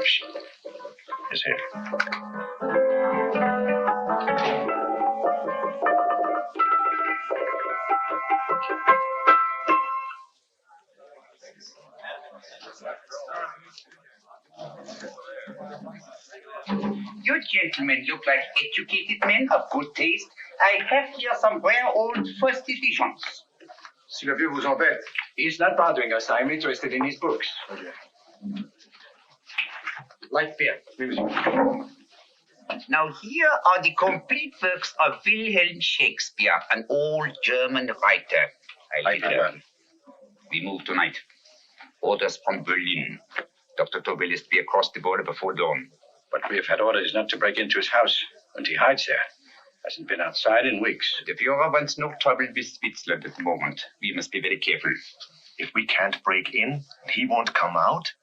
books. Is here. You gentlemen look like educated men of good taste. I have here some rare old first editions. Si le vieux vous embête. He's not bothering us. I'm interested in his books. Okay. Light beer. Now here are the complete works of Wilhelm Shakespeare, an old German writer. I learn. We move tonight. Orders from Berlin. Dr. Tobel is to be across the border before dawn. But we have had orders not to break into his house, and he hides there. Hasn't been outside in weeks. The Führer wants no trouble with Switzerland at the moment. We must be very careful. If we can't break in, he won't come out?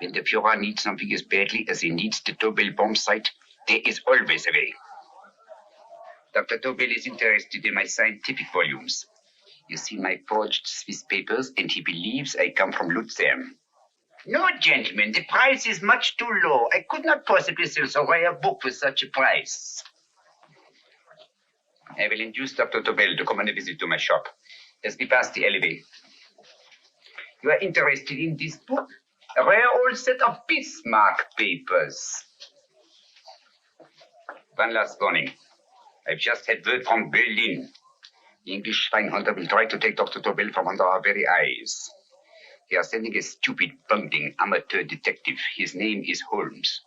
When the Führer needs something as badly as he needs the Tobel bomb site, there is always a way. Dr. Tobel is interested in my scientific volumes. You see my forged Swiss papers, and he believes I come from Lucerne. No, gentlemen, the price is much too low. I could not possibly sell so rare a book for such a price. I will induce Dr. Tobel to come on a visit to my shop as we pass the alleyway. You are interested in this book? A rare old set of Bismarck papers. One last warning. I've just had word from Berlin. The English spying hunter will try to take Dr. Tobel from under our very eyes. They are sending a stupid, bungling amateur detective. His name is Holmes,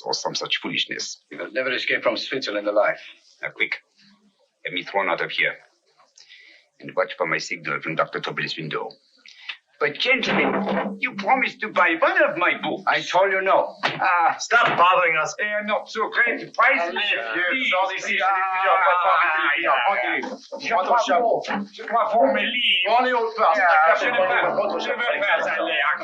or some such foolishness. He will never escape from Switzerland alive. Now, quick. Get me thrown out of here. And watch for my signal from Dr. Tobel's window. But, gentlemen, you promised to buy one of my books. I told you no. Stop bothering us. They are not so great. The price is Je crois pour mes livres. Prenez autre part. Je ne veux pas aller à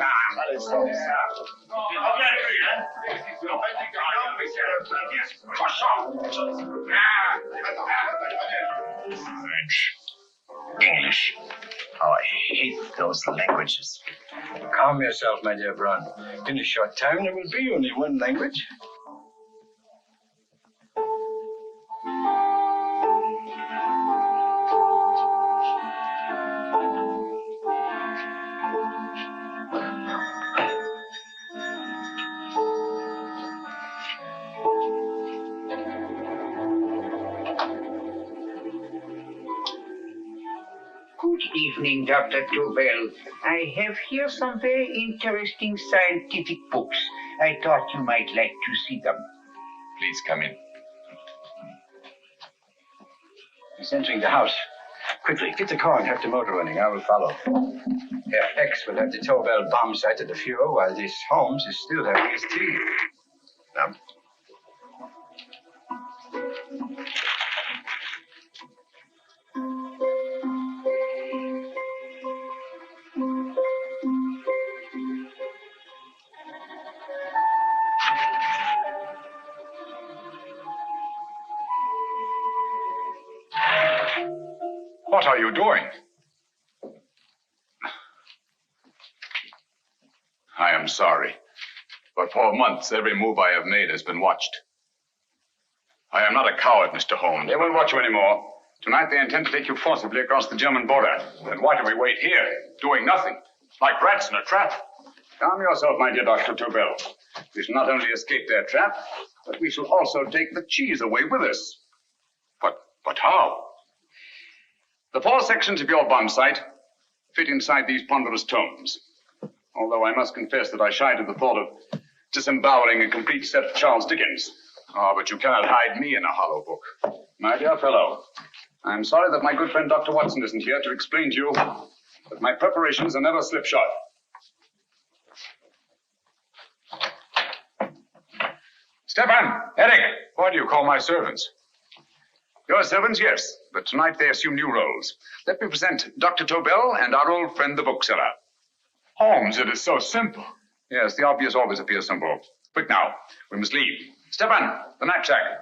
French. English. Oh, I hate those languages. Calm yourself, my dear Braun. In a short time, there will be only one language. Good evening, Dr. Tobel. I have here some very interesting scientific books. I thought you might like to see them. Please come in. He's entering the house. Quickly, get the car and have the motor running. I will follow. Herr X will have the Tobel bomb site at the Führer, while this Holmes is still having his tea. Now. What are you doing? I am sorry, but for months every move I have made has been watched. I am not a coward, Mr. Holmes. They won't watch you anymore. Tonight they intend to take you forcibly across the German border. Then why do we wait here, doing nothing, like rats in a trap? Calm yourself, my dear Dr. Tobel. We shall not only escape their trap, but we shall also take the cheese away with us. But how? The 4 sections of your bomb site fit inside these ponderous tomes. Although I must confess that I shied at the thought of disemboweling a complete set of Charles Dickens. Oh, but you cannot hide me in a hollow book. My dear fellow, I'm sorry that my good friend Dr. Watson isn't here to explain to you that my preparations are never slipshod. Stefan, Eric, why do you call my servants? Your servants, yes, but tonight they assume new roles. Let me present Dr. Tobel and our old friend, the bookseller. Holmes, it is so simple. Yes, the obvious always appears simple. Quick now, we must leave. Stefan, the knapsack.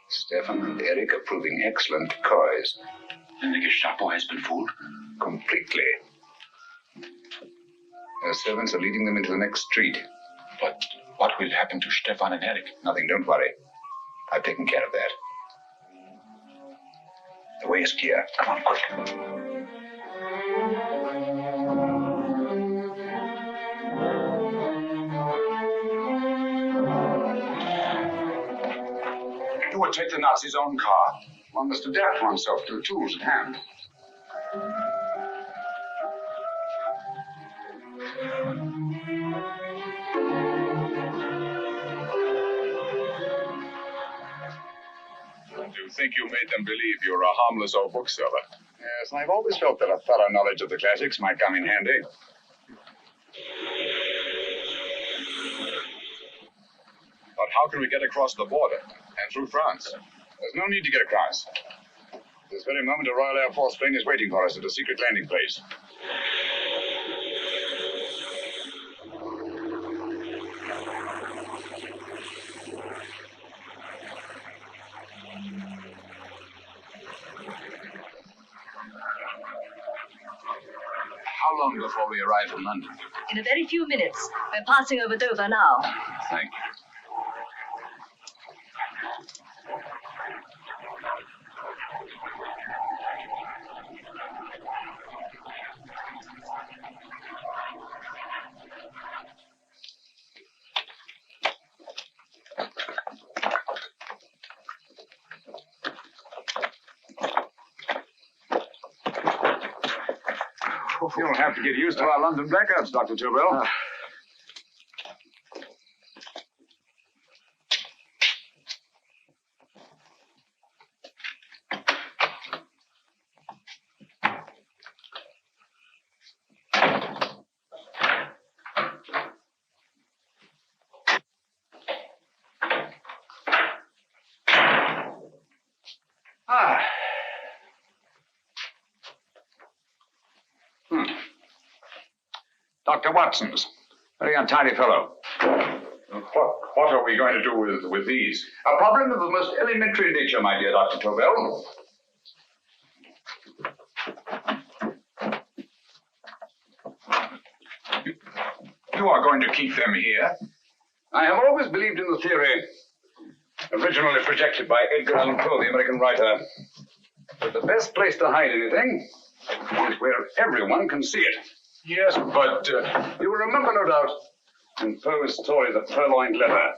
Stefan and Eric are proving excellent decoys. And the Gestapo has been fooled? Completely. Their servants are leading them into the next street. But what will happen to Stefan and Eric? Nothing, don't worry. I've taken care of that. The way is clear. Come on, quick. You would take the Nazis' own car. One must adapt oneself to the tools at hand. You think you made them believe you're a harmless old bookseller? Yes, and I've always felt that a thorough knowledge of the classics might come in handy. But how can we get across the border and through France? There's no need to get across. This very moment, a Royal Air Force plane is waiting for us at a secret landing place. How long before we arrive in London? In a very few minutes. We're passing over Dover now. Thank you. You'll have to get used to our London blackouts, Dr. Tubell. Dr. Watson's. Very untidy fellow. What are we going to do with these? A problem of the most elementary nature, my dear Dr. Tobel. You are going to keep them here. I have always believed in the theory, originally projected by Edgar Allan Poe, the American writer, that the best place to hide anything is where everyone can see it. Yes, but you will remember, no doubt, in Poe's story, The Purloined Letter.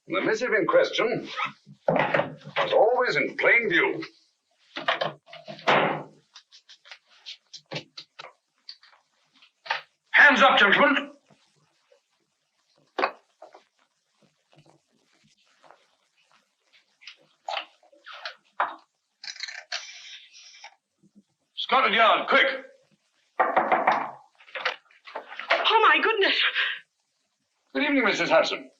The missive in question was always in plain view. Hands up, gentlemen. Scotland Yard, quick. Oh, my goodness. Good evening, Mrs. Hudson.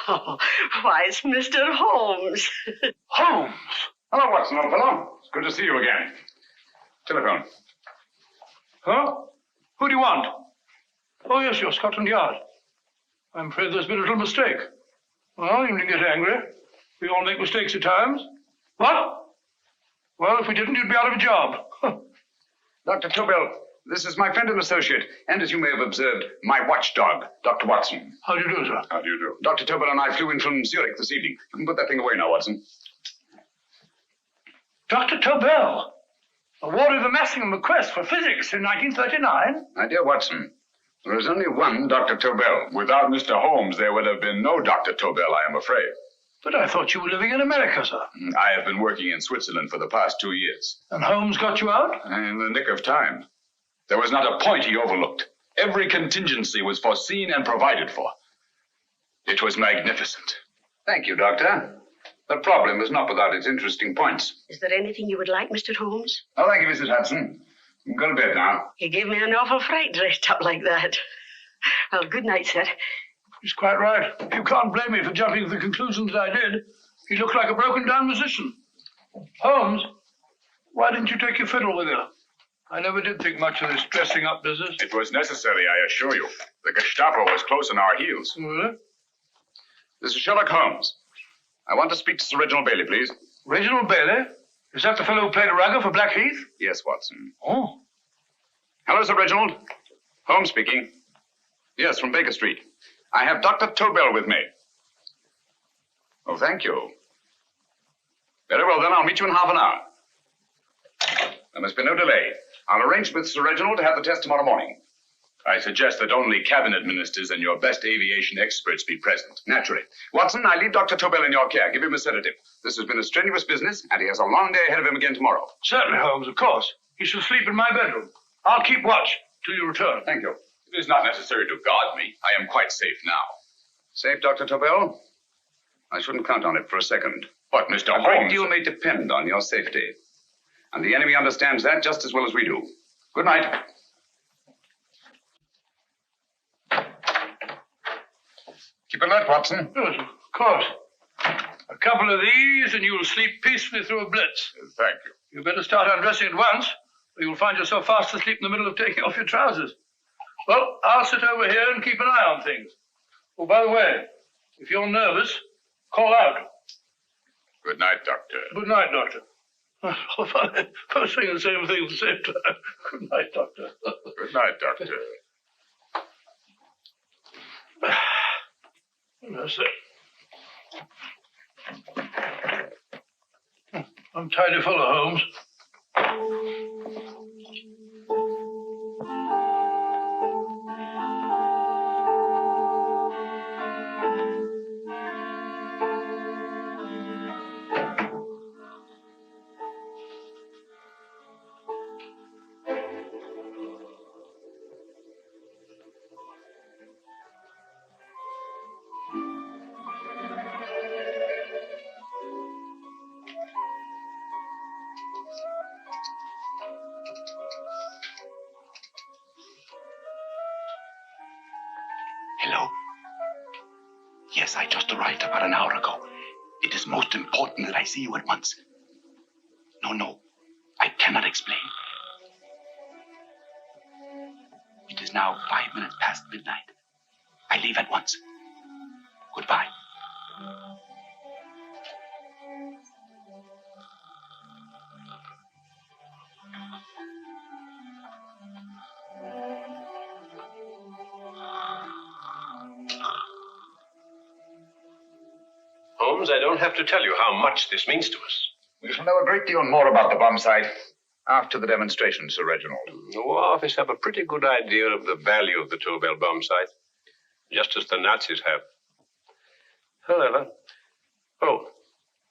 Oh, why, it's Mr. Holmes. Holmes! Hello, Watson, old fellow. It's good to see you again. Telephone. Huh? Who do you want? Oh, yes, you're Scotland Yard. I'm afraid there's been a little mistake. Well, you needn't get angry. We all make mistakes at times. What? Well, if we didn't, you'd be out of a job. Dr. Tobel, this is my friend and associate, and as you may have observed, my watchdog, Dr. Watson. How do you do, sir? How do you do? Dr. Tobel and I flew in from Zurich this evening. You can put that thing away now, Watson. Dr. Tobel, awarded the Massingham Bequest for physics in 1939. My dear Watson, there is only one Dr. Tobel. Without Mr. Holmes, there would have been no Dr. Tobel, I am afraid. But I thought you were living in America, sir. I have been working in Switzerland for the past 2 years. And Holmes got you out? In the nick of time. There was not a point he overlooked. Every contingency was foreseen and provided for. It was magnificent. Thank you, Doctor. The problem is not without its interesting points. Is there anything you would like, Mr. Holmes? Oh, thank you, Mrs. Hudson. You can go to bed now. You gave me an awful fright dressed up like that. Well, good night, sir. He's quite right. You can't blame me for jumping to the conclusion that I did. He looked like a broken-down musician. Holmes, why didn't you take your fiddle with you? I never did think much of this dressing-up business. It was necessary, I assure you. The Gestapo was close on our heels. Really? This is Sherlock Holmes. I want to speak to Sir Reginald Bailey, please. Reginald Bailey? Is that the fellow who played a rugger for Blackheath? Yes, Watson. Oh. Hello, Sir Reginald. Holmes speaking. Yes, from Baker Street. I have Dr. Tobel with me. Oh, thank you. Very well, then. I'll meet you in half an hour. There must be no delay. I'll arrange with Sir Reginald to have the test tomorrow morning. I suggest that only cabinet ministers and your best aviation experts be present. Naturally. Watson, I leave Dr. Tobel in your care. Give him a sedative. This has been a strenuous business, and he has a long day ahead of him again tomorrow. Certainly, Holmes, of course. He shall sleep in my bedroom. I'll keep watch till you return. Thank you. It is not necessary to guard me. I am quite safe now. Safe, Dr. Tobel? I shouldn't count on it for a second. But, Mr. Holmes... A great deal may depend on your safety. And the enemy understands that just as well as we do. Good night. Keep alert, Watson. Yes, of course. A couple of these and you'll sleep peacefully through a blitz. Thank you. You better start undressing at once, or you'll find yourself fast asleep in the middle of taking off your trousers. Well, I'll sit over here and keep an eye on things. Oh, by the way, if you're nervous, call out. Good night, Doctor. Good night, Doctor. Both saying the same thing at the same time. Good night, Doctor. Good night, Doctor. That's it. I'm tidy full of Holmes. Hello? Yes, I just arrived about an hour ago. It is most important that I see you at once. No, I cannot explain. It is now 5 minutes past midnight. I leave at once. Goodbye. Holmes, I don't have to tell you how much this means to us. We shall know a great deal more about the bomb sight after the demonstration, Sir Reginald. The War Office have a pretty good idea of the value of the Tobel bomb sight, just as the Nazis have. However,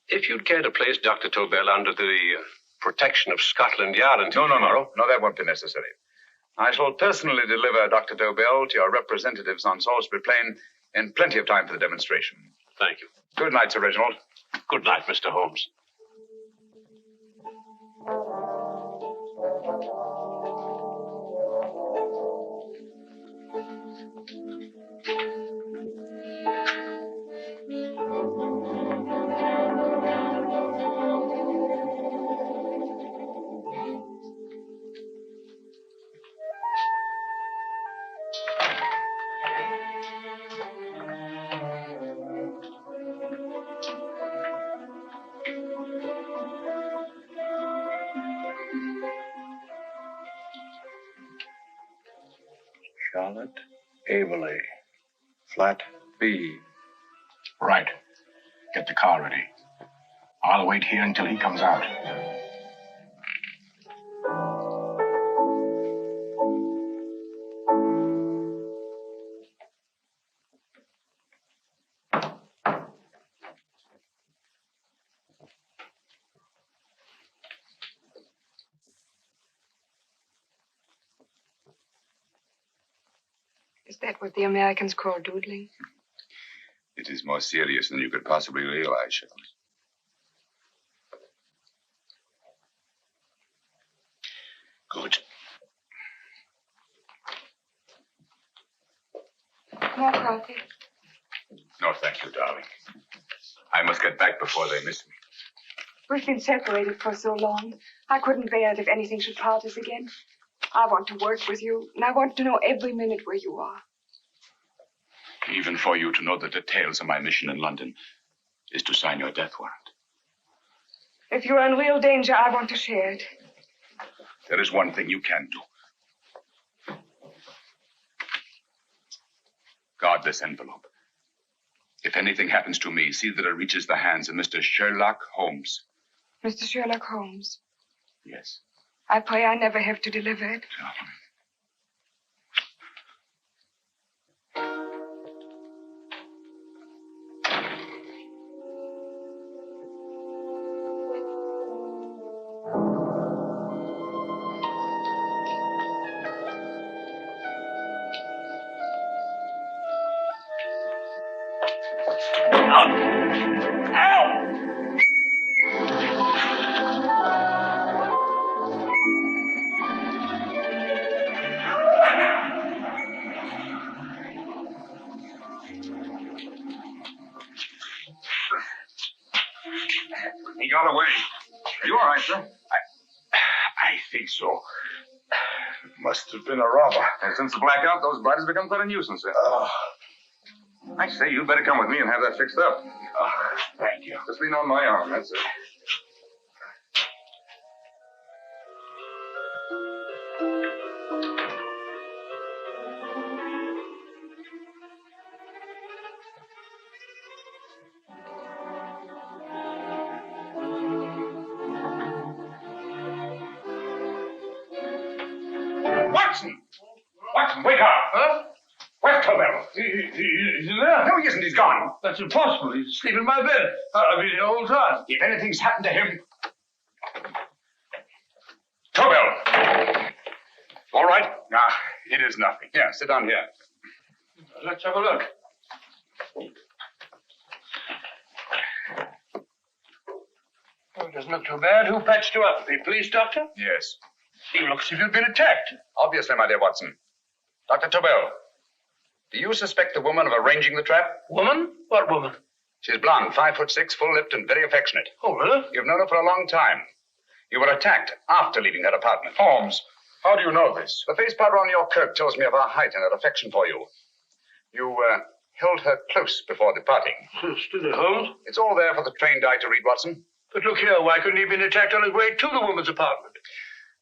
if you'd care to place Dr. Tobel under the protection of Scotland Yard until tomorrow... No, that won't be necessary. I shall personally deliver Dr. Tobel to your representatives on Salisbury Plain in plenty of time for the demonstration. Thank you. Good night, Sir Reginald. Good night, Mr. Holmes. Charlotte Averley. Flat B. Right. Get the car ready. I'll wait here until he comes out. Is that what the Americans call doodling? It is more serious than you could possibly realize, Sherlock. Good. More coffee. No, thank you, darling. I must get back before they miss me. We've been separated for so long. I couldn't bear it if anything should part us again. I want to work with you, and I want to know every minute where you are. Even for you to know the details of my mission in London is to sign your death warrant. If you're in real danger, I want to share it. There is one thing you can do. Guard this envelope. If anything happens to me, see that it reaches the hands of Mr. Sherlock Holmes. Mr. Sherlock Holmes. Yes. I pray I never have to deliver it. He got away. Are you all right, sir? I think so. Must have been a robber. And since the blackout, those blighters become quite a nuisance, sir. I say, you better come with me and have that fixed up. Thank you. Just lean on my arm, that's it. Watson! Watson, wake up! Huh? Where's Tobel? He's in there. No, he isn't. He's gone. That's impossible. He's asleep in my bed. I mean, the whole time. If anything's happened to him... Tobel! All right? Nah, it is nothing. Yeah, sit down here. Let's have a look. Oh, it doesn't look too bad. Who patched you up? The police doctor? Yes. You look as if you'd been attacked. Obviously, my dear Watson. Dr. Tobel, do you suspect the woman of arranging the trap? Woman? What woman? She's blonde, 5'6", full-lipped, and very affectionate. Oh, really? You've known her for a long time. You were attacked after leaving her apartment. Holmes, how do you know this? The face powder on your coat tells me of her height and her affection for you. You held her close before departing. Steady, Holmes. It's all there for the trained eye to read, Watson. But look here, why couldn't he have been attacked on his way to the woman's apartment?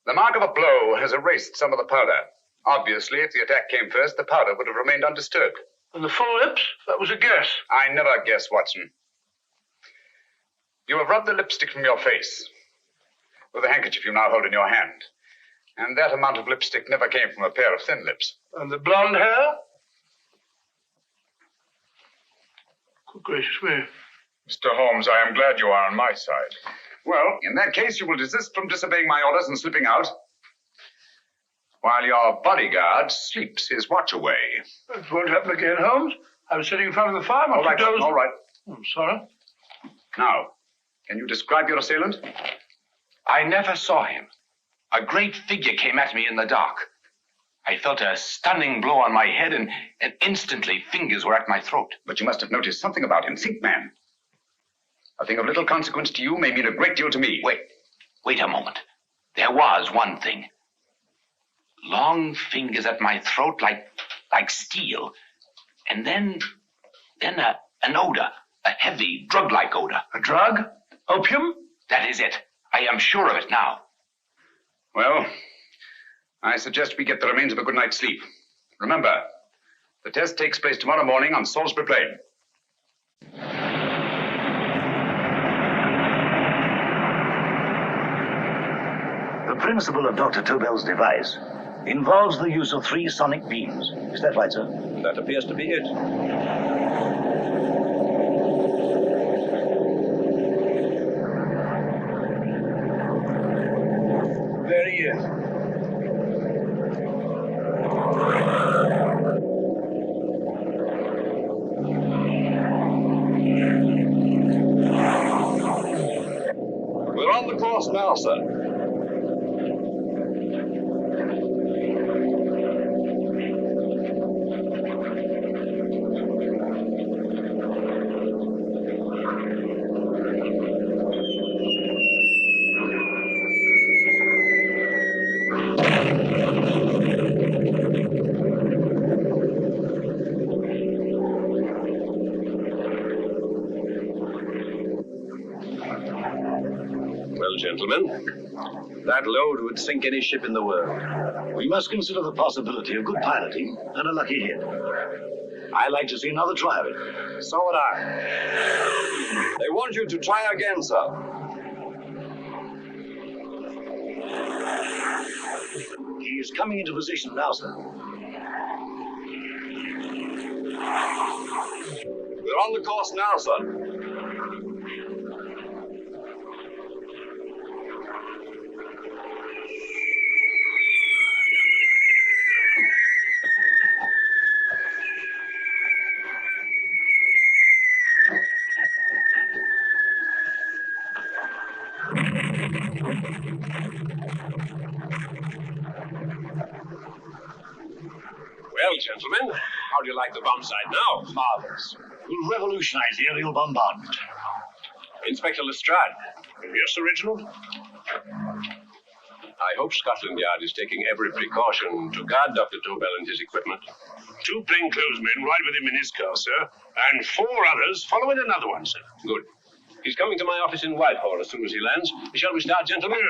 The mark of a blow has erased some of the powder. Obviously, if the attack came first, the powder would have remained undisturbed. And the full lips? That was a guess. I never guess, Watson. You have rubbed the lipstick from your face with the handkerchief you now hold in your hand. And that amount of lipstick never came from a pair of thin lips. And the blonde hair? Good gracious me. Mr. Holmes, I am glad you are on my side. Well, in that case, you will desist from disobeying my orders and slipping out, while your bodyguard sleeps his watch away. It won't happen again, Holmes. I was sitting in front of the fire. All right, all right. I'm sorry. Now, can you describe your assailant? I never saw him. A great figure came at me in the dark. I felt a stunning blow on my head, and instantly fingers were at my throat. But you must have noticed something about him. Think, man. A thing of little consequence to you may mean a great deal to me. Wait a moment. There was one thing. Long fingers at my throat like steel. And then an odor, a heavy drug-like odor. A drug? Opium? That is it. I am sure of it now. Well, I suggest we get the remains of a good night's sleep. Remember, the test takes place tomorrow morning on Salisbury Plain. The principle of Dr. Tobel's device involves the use of 3 sonic beams. Is that right, sir? That appears to be it. There he is. We're on the course now, sir. gentlemen. That load would sink any ship in the world. We must consider the possibility of good piloting and a lucky hit. I like to see another try of it. So would I. They want you to try again, sir. He is coming into position now, sir. We're on the course now, sir. Well, gentlemen, how do you like the bomb sight now? Marvelous. Will revolutionize the aerial bombardment. Inspector Lestrade. Yes, Sir Reginald? I hope Scotland Yard is taking every precaution to guard Dr. Tobel and his equipment. 2 plainclothesmen ride with him in his car, sir, and 4 others follow in another one, sir. Good. He's coming to my office in Whitehall as soon as he lands. Shall we start, gentlemen?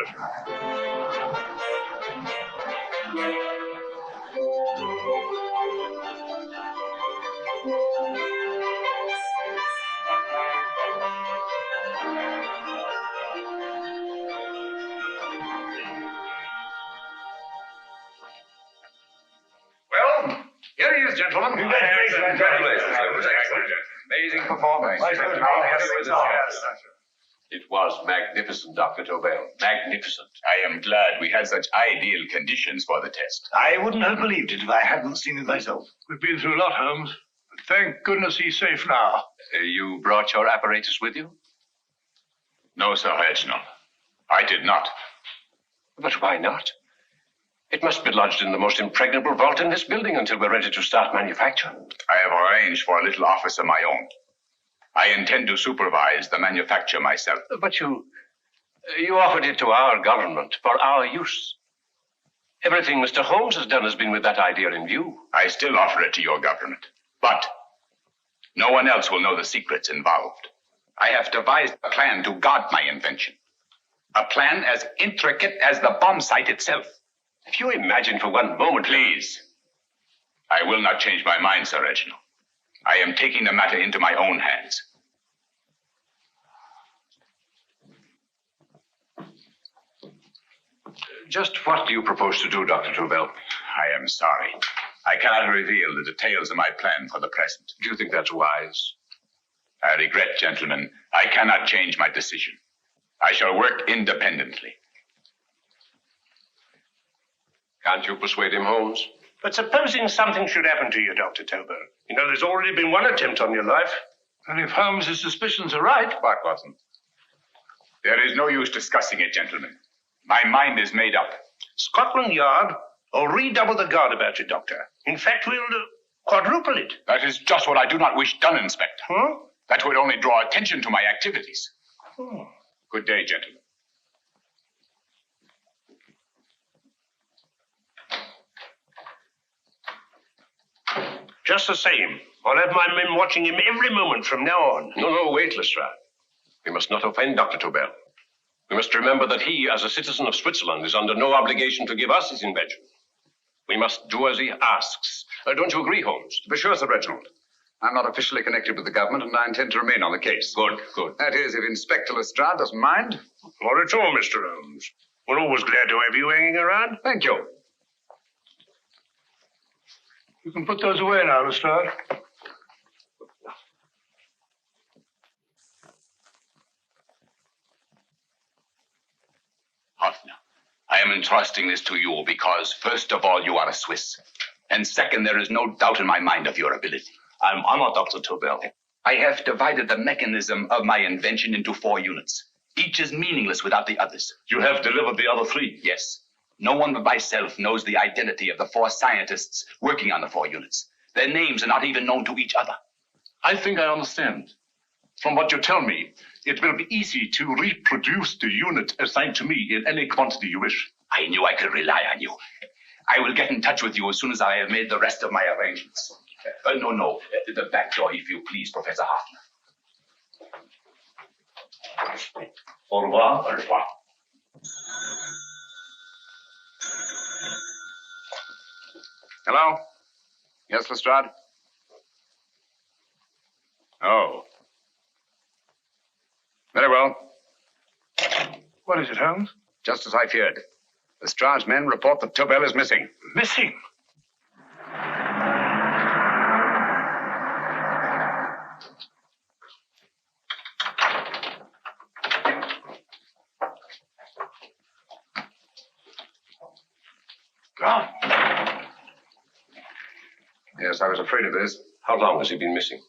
Well, here he is, gentlemen. Congratulations. It was excellent. Amazing performance. It was magnificent, Dr. Tobel. Magnificent. I am glad we had such ideal conditions for the test. I wouldn't have believed it if I hadn't seen it myself. We've been through a lot, Holmes, but thank goodness he's safe now. You brought your apparatus with you? No, Sir Reginald. I did not. But why not? It must be lodged in the most impregnable vault in this building until we're ready to start manufacture. I have arranged for a little office of my own. I intend to supervise the manufacture myself. But you offered it to our government for our use. Everything Mr. Holmes has done has been with that idea in view. I still offer it to your government. But no one else will know the secrets involved. I have devised a plan to guard my invention. A plan as intricate as the bomb sight itself. If you imagine for one moment... Please. I will not change my mind, Sir Reginald. I am taking the matter into my own hands. Just what do you propose to do, Dr. Tobel? I am sorry. I cannot reveal the details of my plan for the present. Do you think that's wise? I regret, gentlemen, I cannot change my decision. I shall work independently. Can't you persuade him, Holmes? But supposing something should happen to you, Dr. Tobel. You know, there's already been one attempt on your life. And if Holmes's suspicions are right... What, Watson? There is no use discussing it, gentlemen. My mind is made up. Scotland Yard will redouble the guard about you, Doctor. In fact, we'll quadruple it. That is just what I do not wish done, Inspector. Huh? That would only draw attention to my activities. Hmm. Good day, gentlemen. Just the same, I'll have my men watching him every moment from now on. No, wait, Lestrade. We must not offend Dr. Tobel. We must remember that he, as a citizen of Switzerland, is under no obligation to give us his invention. We must do as he asks. Don't you agree, Holmes? To be sure, Sir Reginald. I'm not officially connected with the government, and I intend to remain on the case. Good. That is, if Inspector Lestrade doesn't mind. Not at all, Mr. Holmes. We're always glad to have you hanging around. Thank you. You can put those away now, Lestrade. Hoffner, I am entrusting this to you because, first of all, you are a Swiss. And second, there is no doubt in my mind of your ability. I'm honored, Dr. Tobel. I have divided the mechanism of my invention into 4 units. Each is meaningless without the others. You have delivered the other 3? Yes. No one but myself knows the identity of the 4 scientists working on the 4 units. Their names are not even known to each other. I think I understand. From what you tell me, it will be easy to reproduce the unit assigned to me in any quantity you wish. I knew I could rely on you. I will get in touch with you as soon as I have made the rest of my arrangements. No. The back door, if you please, Professor Hoffner. Au revoir. Au revoir. Hello? Yes, Lestrade? Oh. Very well. What is it, Holmes? Just as I feared. Lestrade's men report that Tobel is missing. Missing? Gone. Yes, I was afraid of this. How long has he been missing?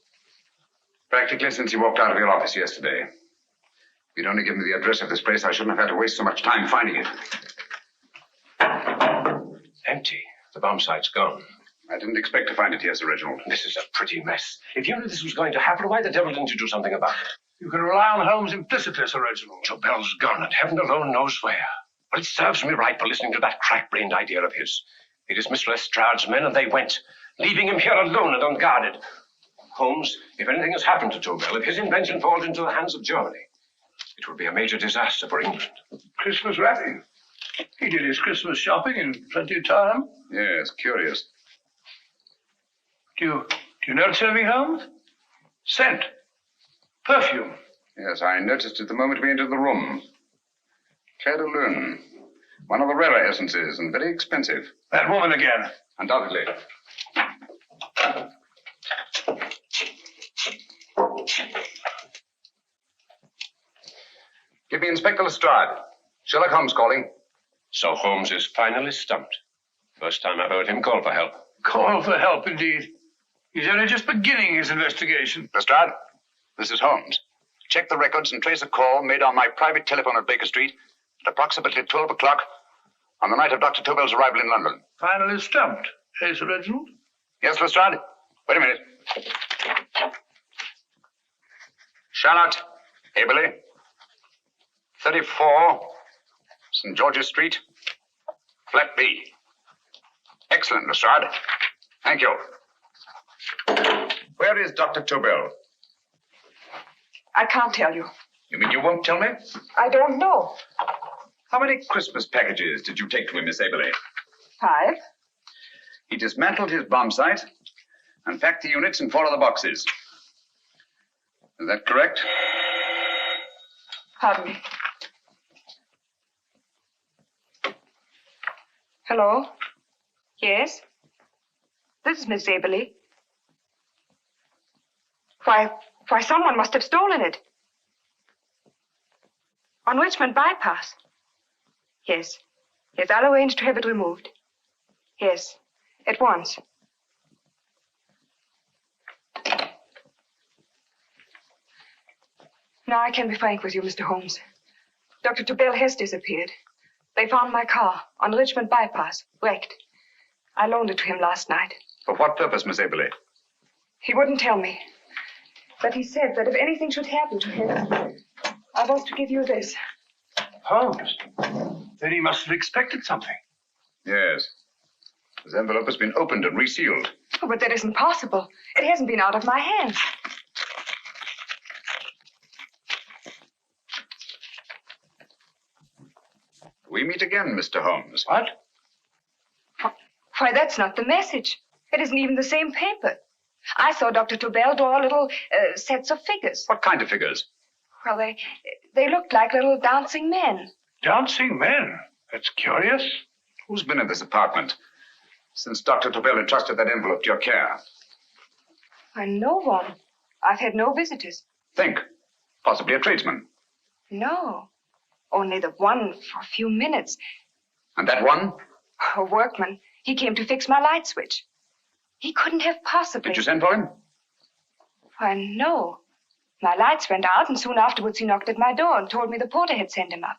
Practically since he walked out of your office yesterday. If you'd only given me the address of this place, I shouldn't have had to waste so much time finding it. Empty. The bomb site's gone. I didn't expect to find it here, Sir Reginald. This is a pretty mess. If you knew this was going to happen, why the devil didn't you do something about it? You can rely on Holmes implicitly, Sir Reginald. Tobel's gone, and heaven alone knows where. But it serves me right for listening to that crack-brained idea of his. He dismissed Lestrade's men, and they went, leaving him here alone and unguarded. Holmes, if anything has happened to Tobel, if his invention falls into the hands of Germany, it will be a major disaster for England. Christmas wrapping. He did his Christmas shopping in plenty of time. Yes, curious. Do you notice anything, Holmes? Scent. Perfume. Yes, I noticed it the moment we entered the room. Claire de Lune. One of the rarer essences, and very expensive. That woman again. Undoubtedly. Give me Inspector Lestrade. Sherlock Holmes calling. So Holmes is finally stumped. First time I've heard him call for help. Call for help, indeed. He's only just beginning his investigation. Lestrade, this is Holmes. Check the records and trace a call made on my private telephone at Baker Street at approximately 12 o'clock on the night of Dr. Tobel's arrival in London. Finally stumped, eh, Sir Reginald? Yes, Lestrade? Wait a minute. Charlotte, Aberley, 34, St. George's Street, flat B. Excellent, Lestrade. Thank you. Where is Dr. Tobel? I can't tell you. You mean you won't tell me? I don't know. How many Christmas packages did you take to him, Miss Aberley? 5. He dismantled his bomb site and packed the units in 4 of the boxes. Is that correct? Pardon me. Hello? Yes? This is Miss Aberley. Why, someone must have stolen it. On Richmond Bypass. Yes. Yes, I'll arrange to have it removed. Yes, at once. Now I can be frank with you, Mr. Holmes. Dr. Tobel has disappeared. They found my car on Richmond Bypass, wrecked. I loaned it to him last night. For what purpose, Miss Aberley? He wouldn't tell me. But he said that if anything should happen to him, I was to give you this. Holmes? Then he must have expected something. Yes. This envelope has been opened and resealed. Oh, but that isn't possible. It hasn't been out of my hands. We meet again, Mr. Holmes. What? Why, that's not the message. It isn't even the same paper. I saw Dr. Tobel draw little sets of figures. What kind of figures? Well, they looked like little dancing men. Dancing men? That's curious. Who's been in this apartment since Dr. Tobel entrusted that envelope to your care? Why, no one. I've had no visitors. Think. Possibly a tradesman. No. Only the one for a few minutes. And that one? A workman. He came to fix my light switch. He couldn't have possibly... Did you send for him? Why, no. My lights went out, and soon afterwards he knocked at my door and told me the porter had sent him up.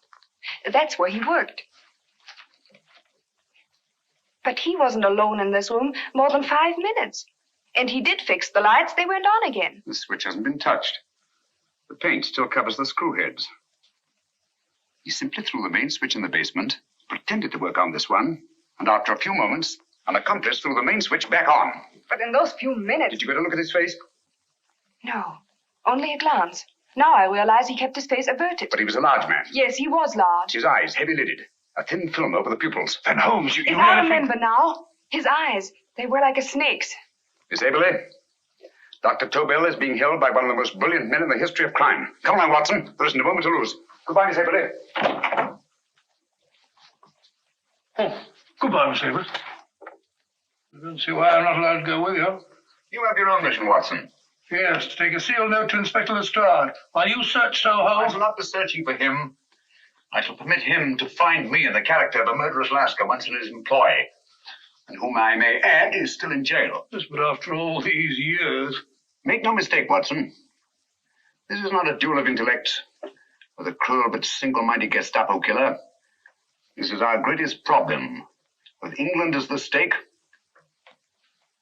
That's where he worked. But he wasn't alone in this room more than 5 minutes. And he did fix the lights. They went on again. The switch hasn't been touched. The paint still covers the screw heads. He simply threw the main switch in the basement, pretended to work on this one, and after a few moments, an accomplice threw the main switch back on. But in those few minutes... Did you get a look at his face? No, only a glance. Now I realize he kept his face averted. But he was a large man. Yes, he was large. His eyes heavy-lidded. A thin film over the pupils. Then Holmes, If I remember now, his eyes, they were like a snake's. Miss Aberley, Dr. Tobel is being held by one of the most brilliant men in the history of crime. Come along, Watson. There isn't a moment to lose. Goodbye, Miss Aberley. Oh, goodbye, Miss Aberley. I don't see why I'm not allowed to go with you. You have your own mission, Watson. Yes, to take a sealed note to Inspector Lestrade while you search Soho. I shall not be searching for him. I shall permit him to find me in the character of a murderous Lascar once in his employ, and whom I may add is still in jail. Yes, but after all these years... Make no mistake, Watson. This is not a duel of intellects with a cruel but single-minded Gestapo killer. This is our greatest problem, with England as the stake,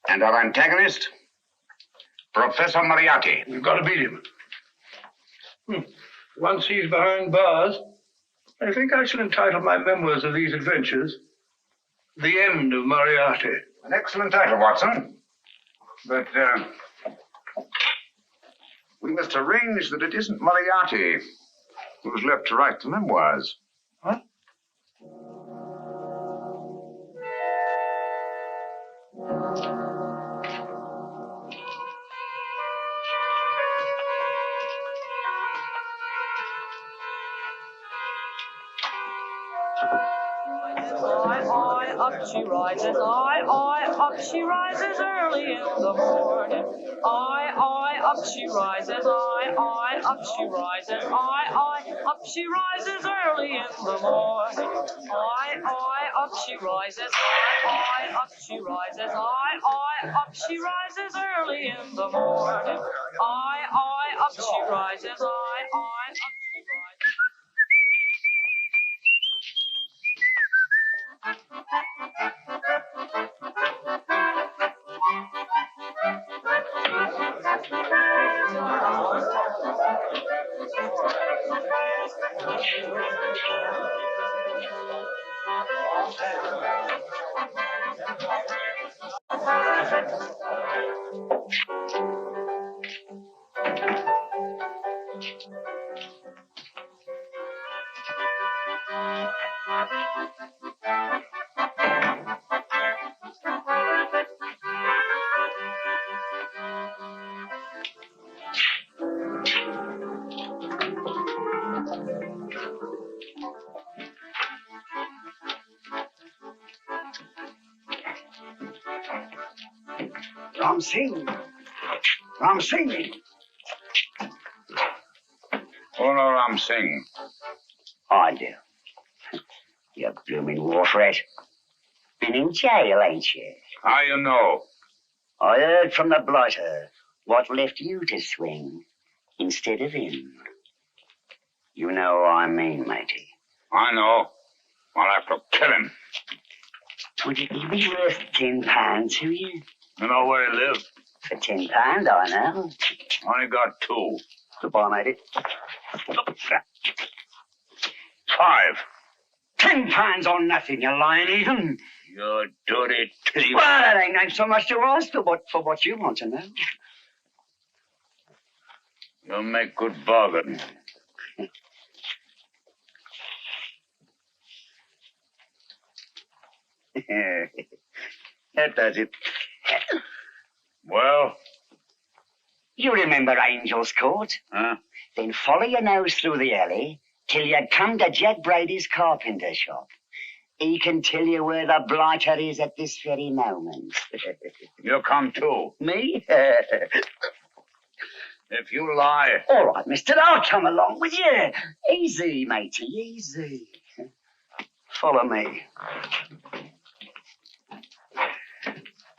and our antagonist, Professor Moriarty. You've got to beat him. Once he's behind bars, I think I shall entitle my memoirs of these adventures, The End of Moriarty. An excellent title, Watson. But, we must arrange that it isn't Moriarty who's left to write the memoirs. Huh? Up she rises, up she rises early in the morning. Up she rises, up she rises, up she rises early in the morning. Up she rises, up she rises, up she rises early in the morning. Up she rises, up she rises. Ram Singh. Ram Singh. Oh, no, Ram Singh. I do. You blooming wharf rat. Been in jail, ain't you? How you know? I heard from the blighter what left you to swing instead of him. You know what I mean, matey. I know. I'll have to kill him. Would it be worth £10 to you? You know where he lives? For £10, I know. Only got 2. Goodbye, matey. 5. £10 on nothing, you lying heathen. You dirty thief. Well, it ain't so much to ask for what you want to know. You make good bargain. That does it. Well? You remember Angel's Court? Huh? Then follow your nose through the alley till you come to Jack Brady's carpenter shop. He can tell you where the blighter is at this very moment. You come too. Me? If you lie... All right, mister, I'll come along with you. Easy, matey, easy. Follow me.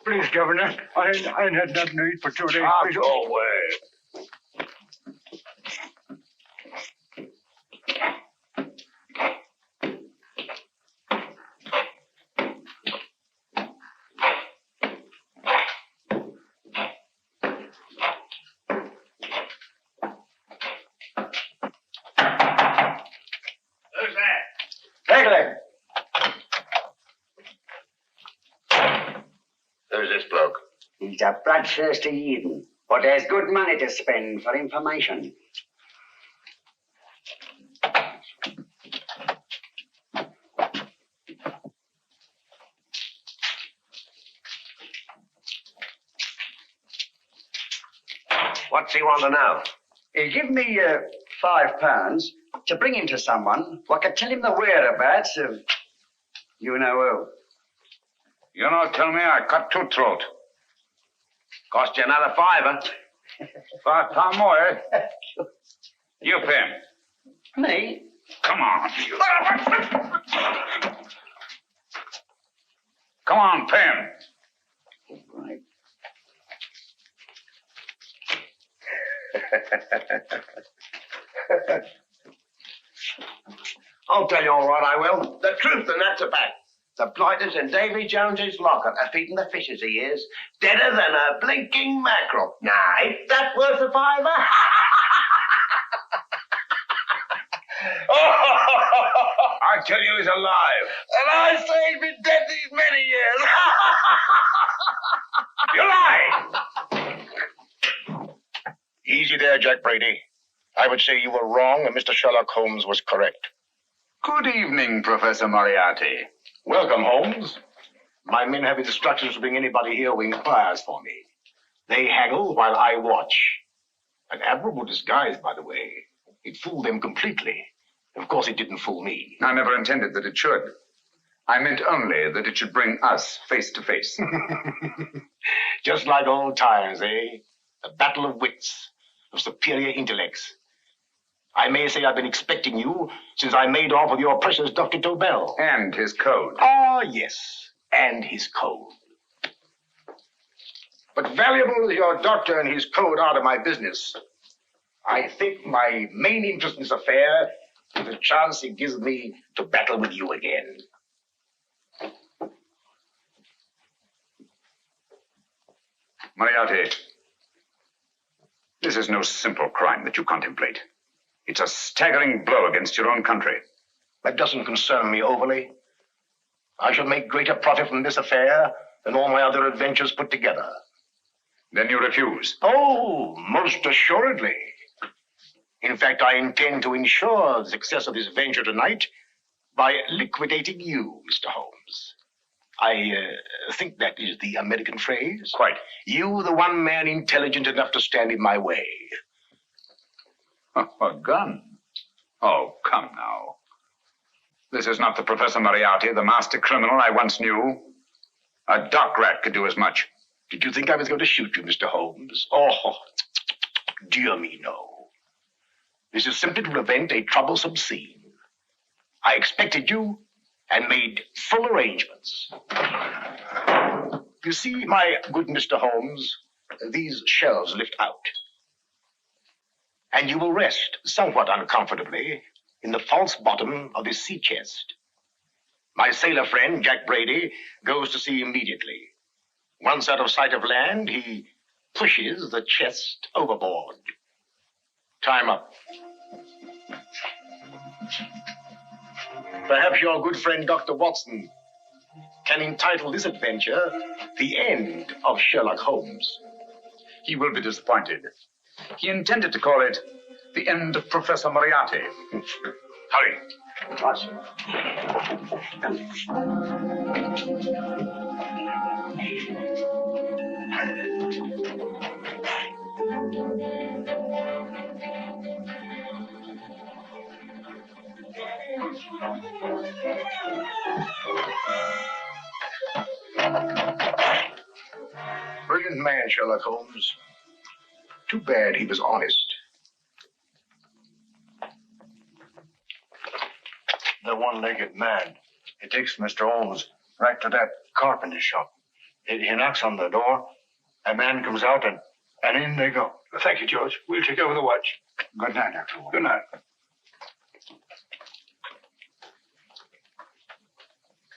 Please, Governor, I ain't had nothing to eat for 2 days. Out your way. Who's that? Pegler. Who's this bloke? He's a bloodthirsty heathen, but there's good money to spend for information. What's he want to know? Give me £5 to bring him to someone who can tell him the whereabouts of you know who. You don't tell me I cut two throat. Cost you another £5. £5 more, eh? You pay him. Me? Come on. Come on, pay him. Right. I'll tell you all right, I will. The truth, and that's a fact. The blighters in Davy Jones's locker are feeding the fishes, he is. Deader than a blinking mackerel. Now, ain't that worth a £5? I tell you he's alive. And I say he's been dead these many years. You lie! Easy there, Jack Brady. I would say you were wrong and Mr. Sherlock Holmes was correct. Good evening, Professor Moriarty. Welcome, Holmes. My men have instructions to bring anybody here who inquires for me. They haggle while I watch. An admirable disguise, by the way. It fooled them completely. Of course, it didn't fool me. I never intended that it should. I meant only that it should bring us face to face. Just like old times, eh? A battle of wits, of superior intellects. I may say I've been expecting you since I made off with your precious Dr. Tobel. And his code. Ah, yes, and his code. But valuable as your doctor and his code are to my business, I think my main interest in this affair is the chance it gives me to battle with you again. Moriarty, this is no simple crime that you contemplate. It's a staggering blow against your own country. That doesn't concern me overly. I shall make greater profit from this affair than all my other adventures put together. Then you refuse? Oh, most assuredly. In fact, I intend to ensure the success of this venture tonight by liquidating you, Mr. Holmes. I think that is the American phrase. Quite. You, the one man intelligent enough to stand in my way. A gun? Oh, come now. This is not the Professor Moriarty, the master criminal I once knew. A dock rat could do as much. Did you think I was going to shoot you, Mr. Holmes? Oh, dear me, no. This is simply to prevent a troublesome scene. I expected you and made full arrangements. You see, my good Mr. Holmes, these shelves lift out. And you will rest somewhat uncomfortably in the false bottom of this sea chest. My sailor friend, Jack Brady, goes to sea immediately. Once out of sight of land, he pushes the chest overboard. Time up. Perhaps your good friend Dr. Watson can entitle this adventure The End of Sherlock Holmes. He will be disappointed. He intended to call it The End of Professor Moriarty. Hurry. Brilliant man, Sherlock Holmes. Too bad he was honest. The one-legged man. He takes Mr. Holmes right to that carpenter shop. He knocks on the door. A man comes out and in they go. Thank you, George. We'll take over the watch. Good night, Dr. Holmes. Good night.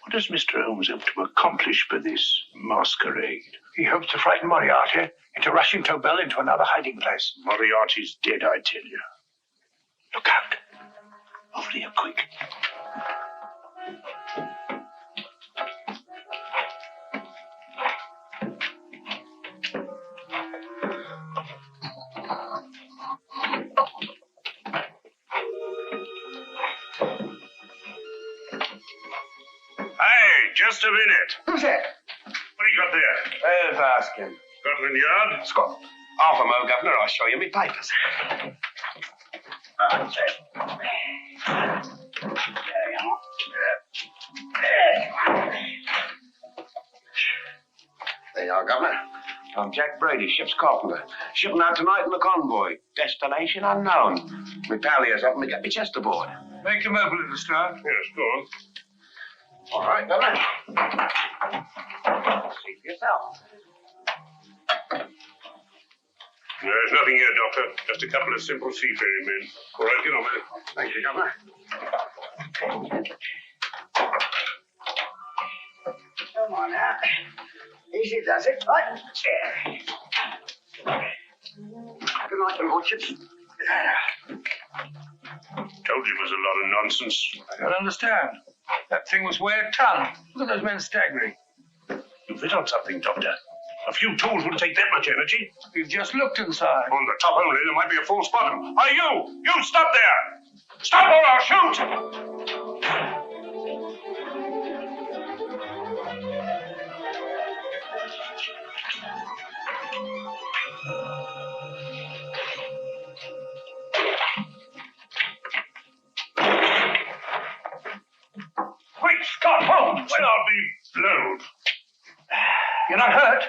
What does Mr. Holmes hope to accomplish by this masquerade? He hopes to frighten Moriarty into rushing Tobel into another hiding place. Moriarty's dead, I tell you. Look out. Over here, quick. Just a minute. Who's that? What do you got there? Let's ask him. Scotland Yard? Scotland. Half a mo, Governor. I'll show you me papers. There you are, Governor. I'm Jack Brady, ship's carpenter. Shipping out tonight in the convoy. Destination unknown. My pal here's helping me get my chest aboard. Make him open it, Star. Yes, go on. All right, Governor. See for yourself. There's nothing here, Doctor. Just a couple of simple seafaring men. All right, get on with it. Thank you, Governor. Come on now. Easy does it. Right. Chair. Good night, your lordships. Told you it was a lot of nonsense. I don't understand. That thing was way a ton. Look at those men staggering. You've hit on something, Doctor. A few tools wouldn't take that much energy. We've just looked inside. On the top only, there might be a false bottom. Hey, you! You stop there! Stop or I'll shoot! Great Scott, Holmes! Well, I'll be blowed. You're not hurt?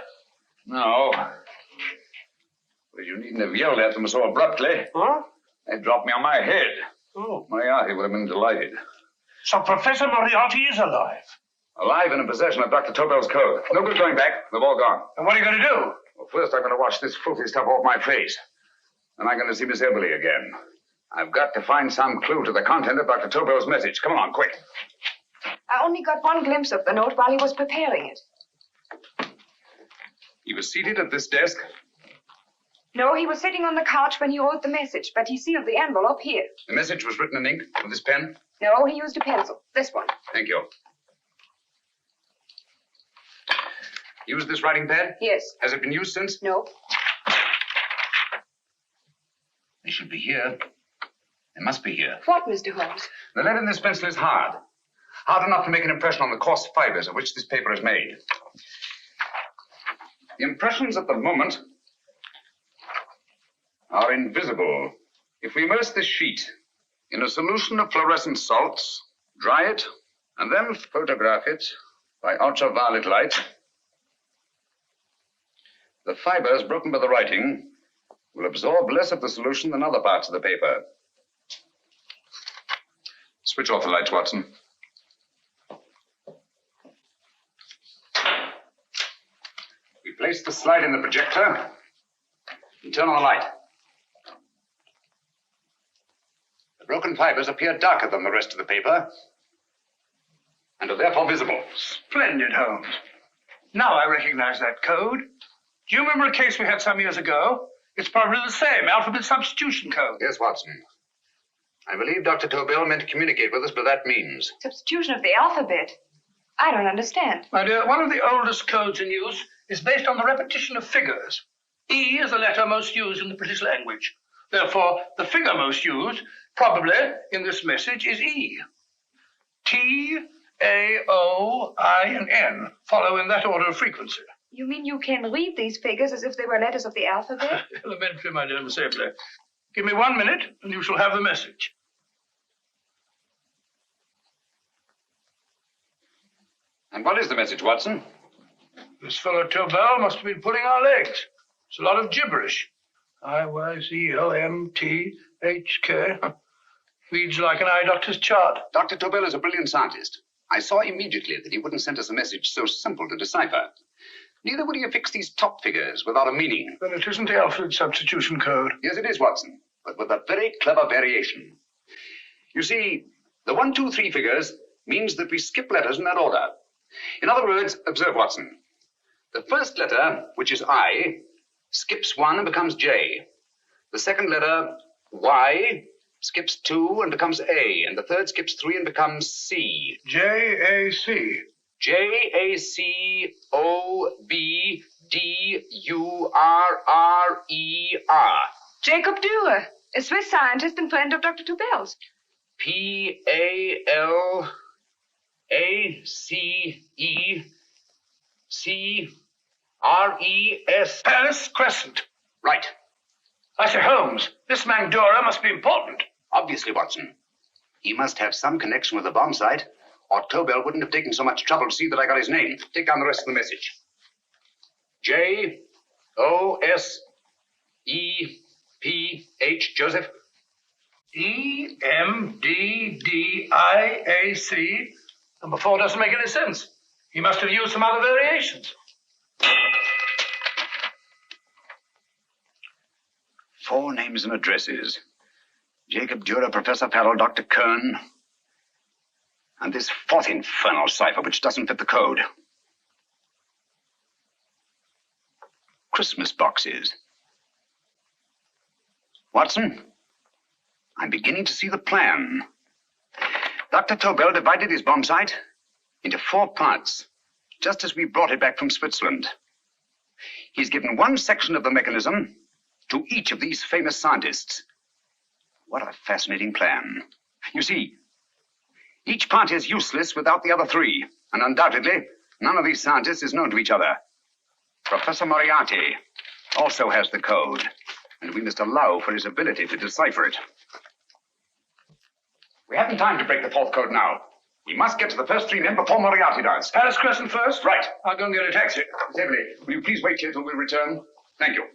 No. Well, you needn't have yelled at them so abruptly. Huh? They dropped me on my head. Oh. Moriarty would have been delighted. So Professor Moriarty is alive? Alive and in possession of Dr. Tobel's code. No good going back. They've all gone. And what are you going to do? Well, first I'm going to wash this filthy stuff off my face. Then I'm going to see Miss Eberly again. I've got to find some clue to the content of Dr. Tobel's message. Come on, quick. I only got one glimpse of the note while he was preparing it. He was seated at this desk. No, he was sitting on the couch when he wrote the message, but he sealed the envelope here. The message was written in ink with this pen. No, he used a pencil. This one. Thank you. Used this writing pad? Yes. Has it been used since? No. They should be here. They must be here. What, Mr. Holmes? The lead in this pencil is hard. Hard enough to make an impression on the coarse fibers of which this paper is made. The impressions at the moment are invisible. If we immerse this sheet in a solution of fluorescent salts, dry it, and then photograph it by ultraviolet light, the fibers broken by the writing will absorb less of the solution than other parts of the paper. Switch off the lights, Watson. We place the slide in the projector and turn on the light. The broken fibers appear darker than the rest of the paper and are therefore visible. Splendid, Holmes. Now I recognize that code. Do you remember a case we had some years ago? It's probably the same, alphabet substitution code. Yes, Watson. I believe Dr. Tobel meant to communicate with us by that means. Substitution of the alphabet? I don't understand. My dear, one of the oldest codes in use is based on the repetition of figures. E is the letter most used in the British language. Therefore, the figure most used, probably in this message, is E. T, A, O, I, and N follow in that order of frequency. You mean you can read these figures as if they were letters of the alphabet? Elementary, my dear Miss Eberly. Give me 1 minute, and you shall have the message. And what is the message, Watson? This fellow Tobel must have been pulling our legs. It's a lot of gibberish. I-Y-Z-O-M-T-H-K. Reads like an eye doctor's chart. Dr. Tobel is a brilliant scientist. I saw immediately that he wouldn't send us a message so simple to decipher. Neither would he have fixed these top figures without a meaning. Then it isn't the alphabet substitution code. Yes, it is, Watson, but with a very clever variation. You see, the 1, 2, 3 figures means that we skip letters in that order. In other words, observe, Watson. The first letter, which is I, skips 1 and becomes J. The second letter, Y, skips 2 and becomes A. And the third skips 3 and becomes C. J-A-C. J-A-C-O-B-D-U-R-R-E-R. Jacob Dürer, a Swiss scientist and friend of Dr. Tobel's. P-A-L-A-C-E-C-R-E-S. Paris Crescent. Right. I say, Holmes, this man Dora must be important. Obviously, Watson. He must have some connection with the bomb site, or Tobel wouldn't have taken so much trouble to see that I got his name. Take down the rest of the message. J-O-S-E-P-H, Joseph. E-M-D-D-I-A-C. Number 4 doesn't make any sense. He must have used some other variations. 4 names and addresses. Jacob Dürer, Professor Farrell, Dr. Kern, and this 4th infernal cipher which doesn't fit the code. Christmas boxes. Watson, I'm beginning to see the plan. Dr. Tobel divided his bomb site into 4 parts, just as we brought it back from Switzerland. He's given one section of the mechanism to each of these famous scientists. What a fascinating plan. You see, each part is useless without the other 3, and undoubtedly, none of these scientists is known to each other. Professor Moriarty also has the code, and we must allow for his ability to decipher it. We haven't time to break the 4th code now. We must get to the first 3 men before Moriarty does. Palace Crescent first? Right. I'll go and get a taxi. Miss Everly, will you please wait here till we return? Thank you.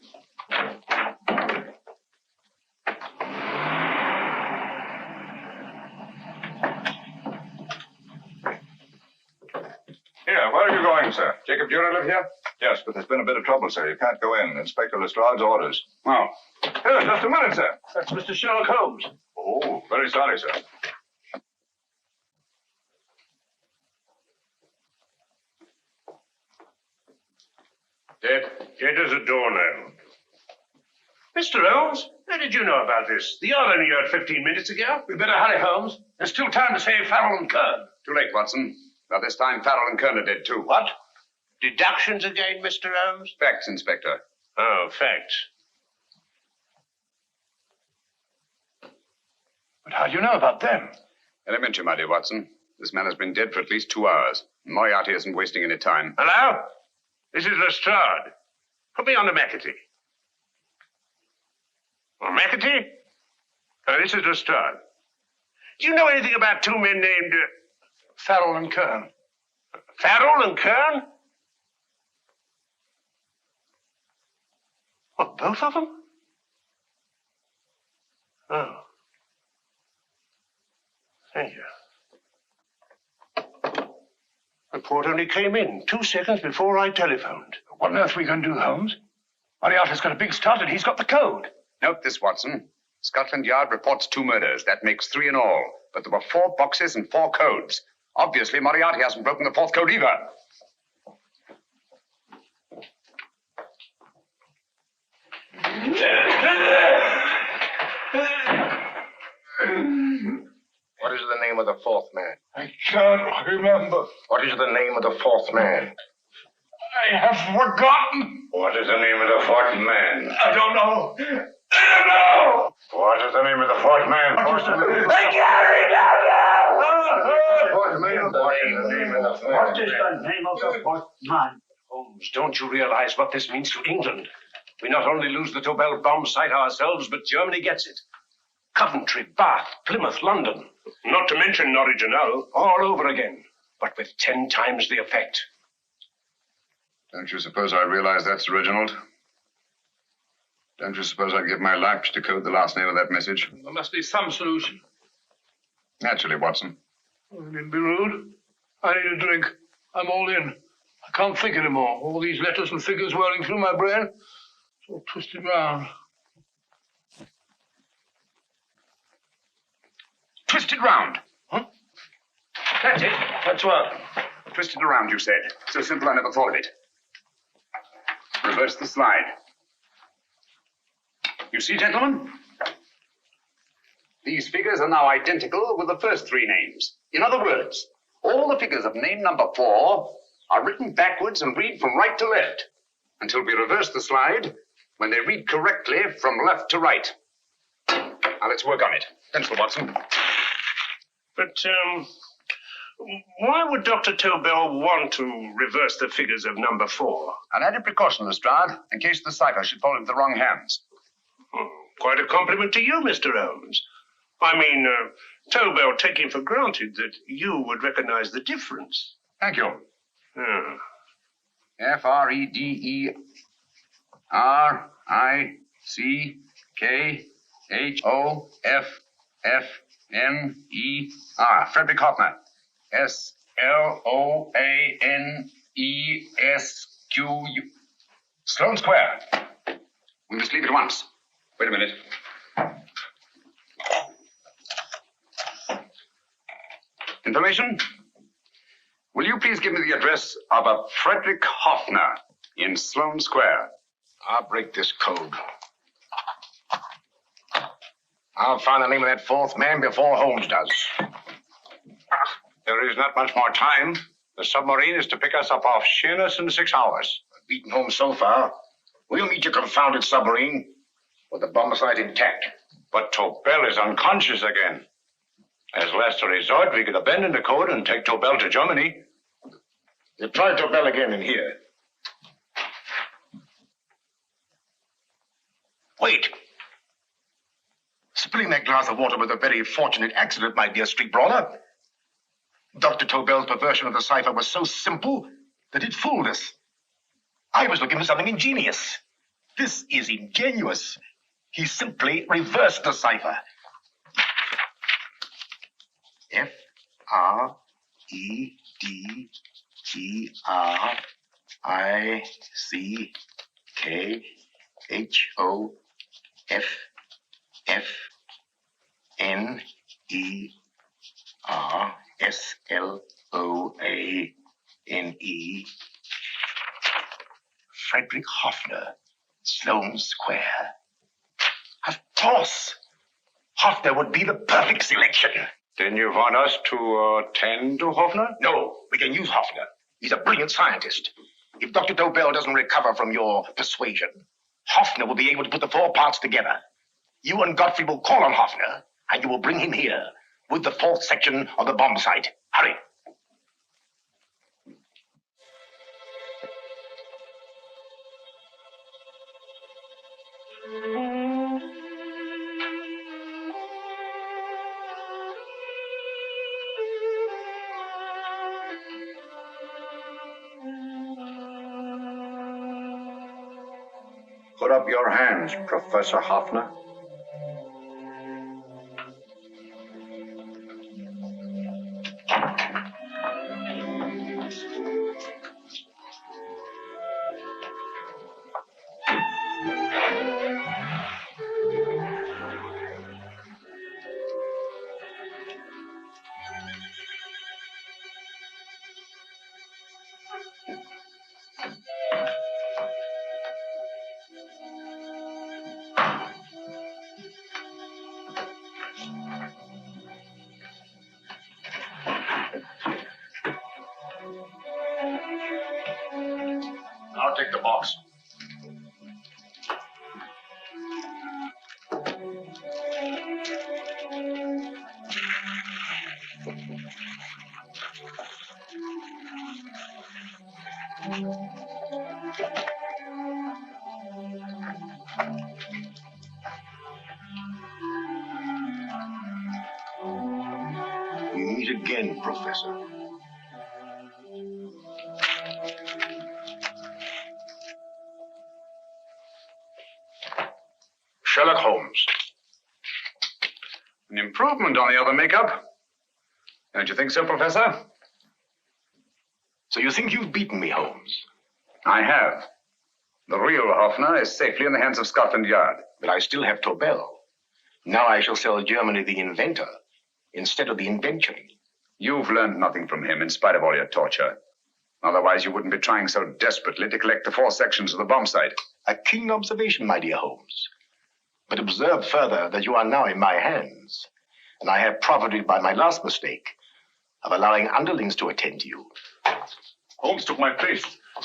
Here, where are you going, sir? Jacob Dürer live here? Yes, but there's been a bit of trouble, sir. You can't go in. Inspector Lestrade's orders. Oh. Here, just a minute, sir. That's Mr. Sherlock Holmes. Oh, very sorry, sir. Dead? Dead as a doornail. Mr. Holmes, how did you know about this? The yard only heard 15 minutes ago. We better hurry, Holmes. There's still time to save Farrell and Kern. Too late, Watson. By this time, Farrell and Kern are dead, too. What? Deductions again, Mr. Holmes? Facts, Inspector. Oh, facts. But how do you know about them? Elementary, my dear Watson. This man has been dead for at least 2 hours. Moriarty isn't wasting any time. Hello? This is Lestrade. Put me on to McAtee. Well, McAtee? This is Lestrade. Do you know anything about 2 men named... Farrell and Kern. Farrell and Kern? What, both of them? Oh. Thank you. Report only came in 2 seconds before I telephoned. What on earth are we going to do, Holmes? Moriarty's got a big start and he's got the code. Note this, Watson. Scotland Yard reports 2 murders. That makes 3 in all. But there were 4 boxes and 4 codes. Obviously, Moriarty hasn't broken the 4th code either. What is the name of the 4th man? I can't remember. What is the name of the 4th man? I have forgotten. What is the name of the 4th man? I don't know. I don't know. What is the name of the 4th man? I can't remember. What is the name of the 4th man? Holmes, don't you realize what this means to England? We not only lose the Tobel bomb site ourselves, but Germany gets it. Coventry, Bath, Plymouth, London. Not to mention Norwich and Hull. All over again, but with 10 times the effect. Don't you suppose I realize that's Reginald? Don't you suppose I'd give my life to decode the last name of that message? There must be some solution. Naturally, Watson. Oh, you needn't be rude. I need a drink. I'm all in. I can't think anymore. All these letters and figures whirling through my brain. It's all twisted round. Twisted round. Huh? That's it. That's what. Twisted around, you said. So simple I never thought of it. Reverse the slide. You see, gentlemen? These figures are now identical with the first 3 names. In other words, all the figures of name number 4 are written backwards and read from right to left until we reverse the slide when they read correctly from left to right. Now let's work on it. Pencil, Watson. But, Why would Dr. Tobel want to reverse the figures of number 4? An added precaution, Lestrade, in case the cipher should fall into the wrong hands. Quite a compliment to you, Mr. Holmes. I mean, Tobel taking for granted that you would recognize the difference. Thank you. Friedrichhoffner. Frederick Hoffner. Sloanesq. Sloane Square. We must leave at once. Wait a minute. Information? Will you please give me the address of a Frederick Hoffner in Sloane Square? I'll break this code. I'll find the name of that fourth man before Holmes does. There is not much more time. The submarine is to pick us up off Sheerness in 6 hours. Beaten Holmes so far. We'll meet your confounded submarine with the bomb site intact. But Tobel is unconscious again. As last resort, we could abandon the code and take Tobel to Germany. You try Tobel again in here. Wait. Spilling that glass of water was a very fortunate accident, my dear street brawler. Dr. Tobel's perversion of the cipher was so simple that it fooled us. I was looking for something ingenious. This is ingenious. He simply reversed the cipher. Frederichhoffner. Frederick Hoffner, Sloane Square. Of course. Hoffner would be the perfect selection. Then you want us to tend to Hoffner? No, we can use Hoffner. He's a brilliant scientist. If Dr. Tobel doesn't recover from your persuasion, Hoffner will be able to put the 4 parts together. You and Godfrey will call on Hoffner, and you will bring him here with the 4th section of the bomb site. Hurry. Put up your hands, Professor Hoffner. I'll take the box. We meet again, Professor. Sherlock Holmes. An improvement on the other makeup. Don't you think so, Professor? So you think you've beaten me, Holmes? I have. The real Hoffner is safely in the hands of Scotland Yard. But I still have Tobel. Now I shall sell Germany the inventor instead of the invention. You've learned nothing from him in spite of all your torture. Otherwise, you wouldn't be trying so desperately to collect the 4 sections of the bomb site. A keen observation, my dear Holmes. But observe further that you are now in my hands, and I have profited by my last mistake of allowing underlings to attend to you. Holmes took my place,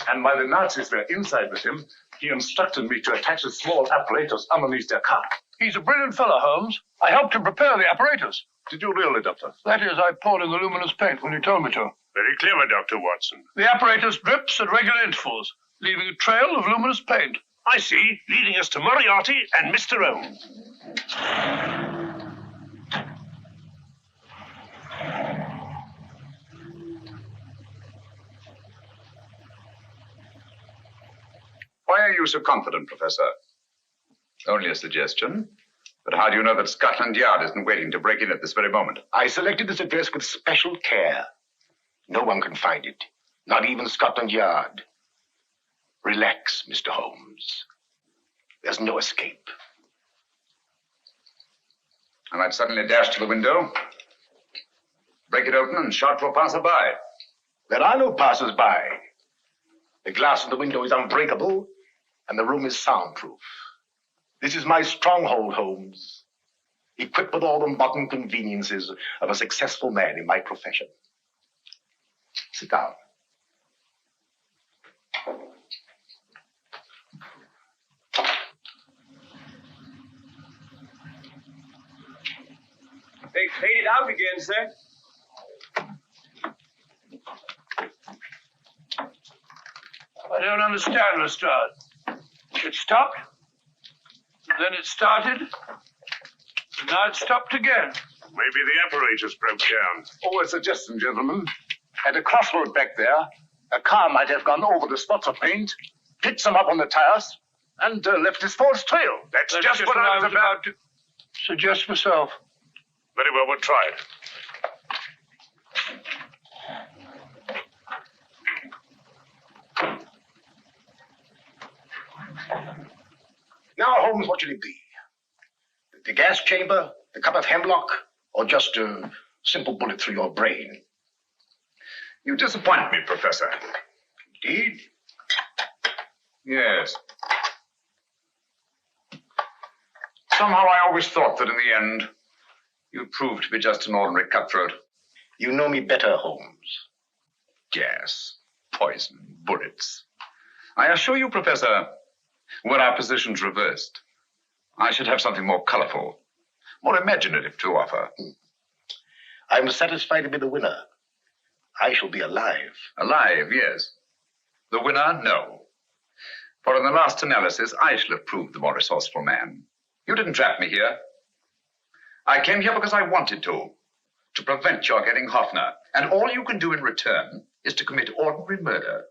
and while the Nazis were inside with him, he instructed me to attach a small apparatus underneath their car. He's a brilliant fellow, Holmes. I helped him prepare the apparatus. Did you really, Doctor? That is, I poured in the luminous paint when you told me to. Very clever, Dr. Watson. The apparatus drips at regular intervals, leaving a trail of luminous paint. I see, leading us to Moriarty and Mr. Holmes. Why are you so confident, Professor? Only a suggestion. But how do you know that Scotland Yard isn't waiting to break in at this very moment? I selected this address with special care. No one can find it, not even Scotland Yard. Relax, Mr. Holmes. There's no escape. I might suddenly dash to the window, break it open, and shout for a passerby. There are no passers-by. The glass in the window is unbreakable, and the room is soundproof. This is my stronghold, Holmes, equipped with all the modern conveniences of a successful man in my profession. Sit down. They faded out again, sir. I don't understand, Lestrade. It stopped, then it started, and now it stopped again. Maybe the apparatus broke down. Oh, a suggestion, gentlemen. At a crossroad back there, a car might have gone over the spots of paint, picked some up on the tires, and left his false trail. That's just what I was about to suggest myself. Very well, we'll try it. Now, Holmes, what should it be? The gas chamber, the cup of hemlock, or just a simple bullet through your brain? You disappoint me, Professor. Indeed? Yes. Somehow I always thought that in the end, you'd prove to be just an ordinary cutthroat. You know me better, Holmes. Gas, poison, bullets. I assure you, Professor, were our positions reversed, I should have something more colorful, more imaginative to offer. I'm satisfied to be the winner. I shall be alive. Alive, yes. The winner, no. For in the last analysis, I shall have proved the more resourceful man. You didn't trap me here. I came here because I wanted to prevent your getting Hoffner. And all you can do in return is to commit ordinary murder,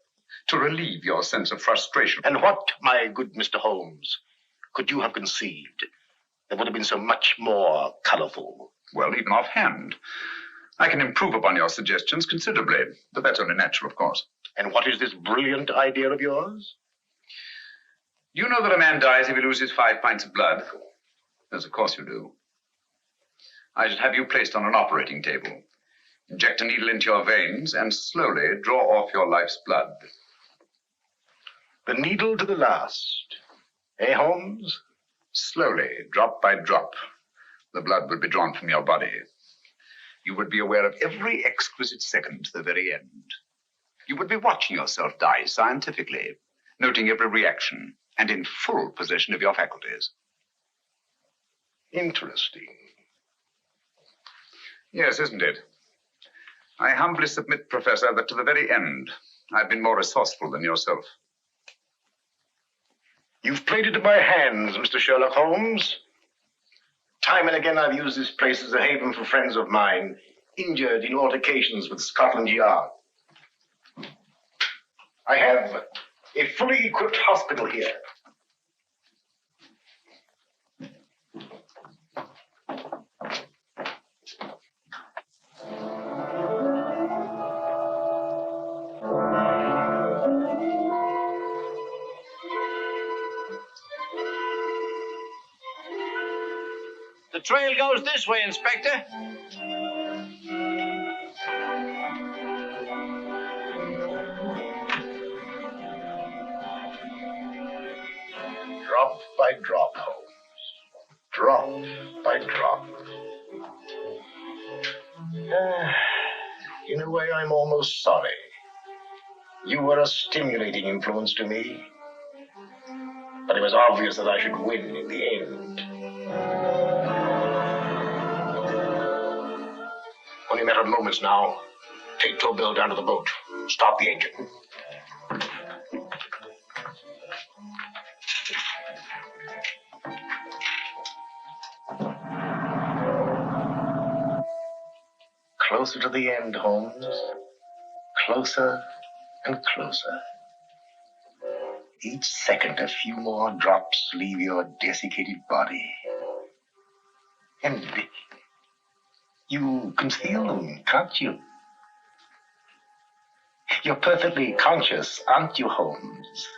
to relieve your sense of frustration. And what, my good Mr. Holmes, could you have conceived that would have been so much more colorful? Well, even offhand, I can improve upon your suggestions considerably, but that's only natural, of course. And what is this brilliant idea of yours? You know that a man dies if he loses 5 pints of blood? Yes, of course you do. I should have you placed on an operating table, inject a needle into your veins, and slowly draw off your life's blood. The needle to the last. Eh, Holmes? Slowly, drop by drop, the blood would be drawn from your body. You would be aware of every exquisite second to the very end. You would be watching yourself die scientifically, noting every reaction, and in full possession of your faculties. Interesting. Yes, isn't it? I humbly submit, Professor, that to the very end, I've been more resourceful than yourself. You've played into my hands, Mr. Sherlock Holmes. Time and again, I've used this place as a haven for friends of mine, injured in altercations with Scotland Yard. I have a fully equipped hospital here. The trail goes this way, Inspector. Drop by drop, Holmes. Drop by drop. In a way, I'm almost sorry. You were a stimulating influence to me. But it was obvious that I should win in the end. Only a matter of moments now. Take Tobel down to the boat. Stop the engine. Closer to the end, Holmes. Closer and closer. Each second, a few more drops leave your desiccated body. And you can feel them, can't you? You're perfectly conscious, aren't you, Holmes?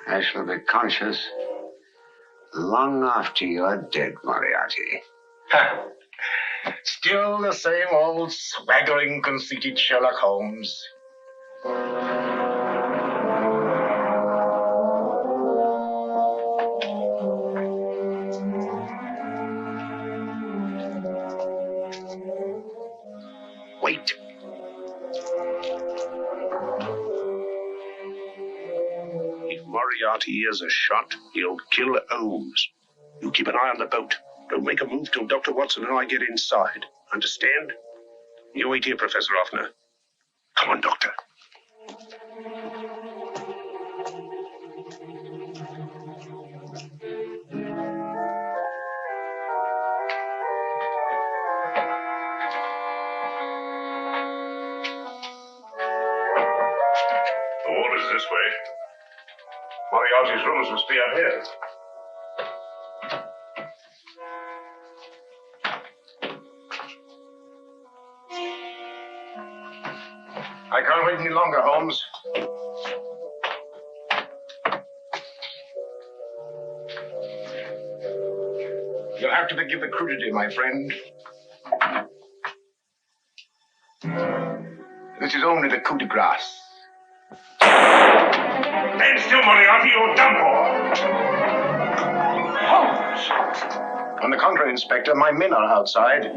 I shall be conscious long after you're dead, Moriarty. Ha! Still the same old swaggering, conceited Sherlock Holmes. Wait. If Moriarty hears a shot, he'll kill Holmes. You keep an eye on the boat. Don't make a move till Dr. Watson and I get inside. Understand? You wait here, Professor Offner. Come on, Doctor. The wall is this way. Moriarty's rooms must be out here. I can't wait any longer, Holmes. You'll have to forgive the crudity, my friend. This is only the coup de grace. Stand still, Moriarty, you're done for. Holmes! On the contrary, Inspector, my men are outside.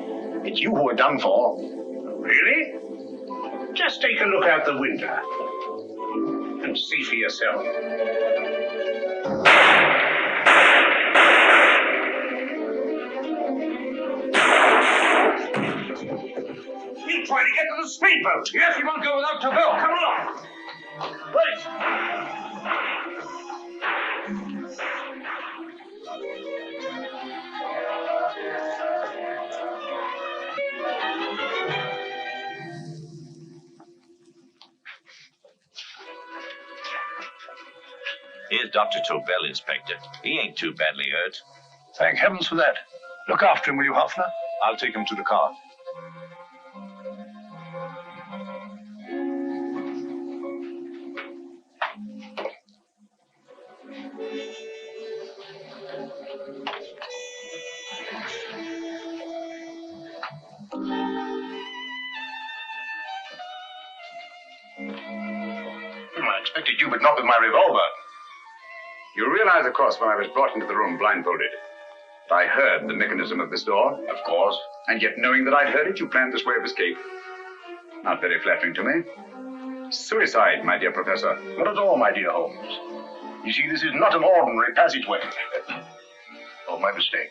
It's you who are done for. Really? Just take a look out the window and see for yourself. He's trying to get to the speedboat. Yes, he won't go without Tobel. Come along. Wait! Here's Dr. Tobel, Inspector. He ain't too badly hurt. Thank heavens for that. Look after him, will you, Hoffner? I'll take him to the car. I expected you, but not with my revolver. You realize, of course, when I was brought into the room blindfolded, that I heard the mechanism of this door? Of course. And yet, knowing that I'd heard it, you planned this way of escape. Not very flattering to me. Suicide, my dear Professor. Not at all, my dear Holmes. You see, this is not an ordinary passageway. Oh, my mistake.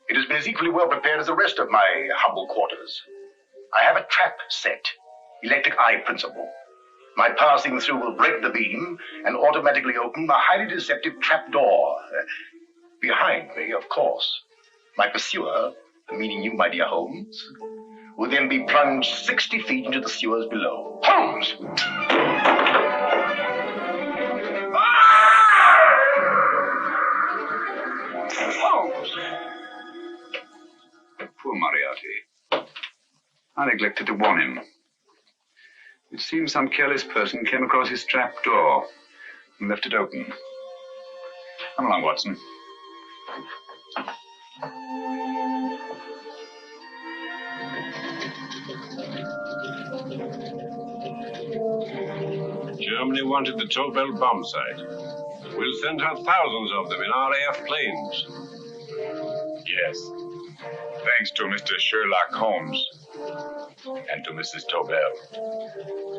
It has been as equally well prepared as the rest of my humble quarters. I have a trap set, electric eye principle. My passing through will break the beam and automatically open a highly deceptive trap door. Behind me, of course, my pursuer, meaning you, my dear Holmes, will then be plunged 60 feet into the sewers below. Holmes! Holmes! Poor Moriarty. I neglected to warn him. It seems some careless person came across his trap door and left it open. Come along, Watson. Germany wanted the Tobel bomb site. We'll send her thousands of them in RAF planes. Yes. Thanks to Mr. Sherlock Holmes and to Mrs. Tobel.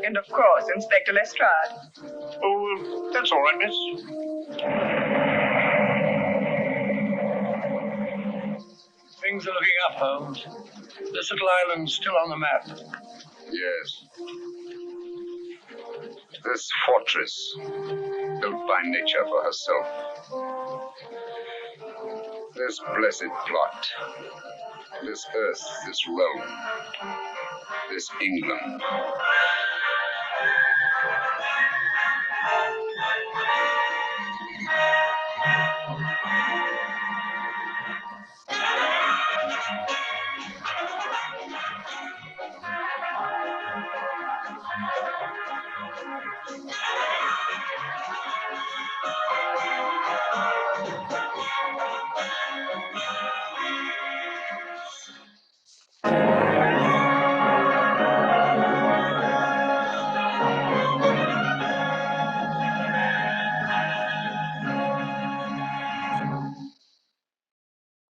And of course, Inspector Lestrade. Oh, that's all right, miss. Things are looking up, Holmes. This little island's still on the map. Yes. This fortress, built by nature for herself. This blessed plot. This earth, this realm. This England.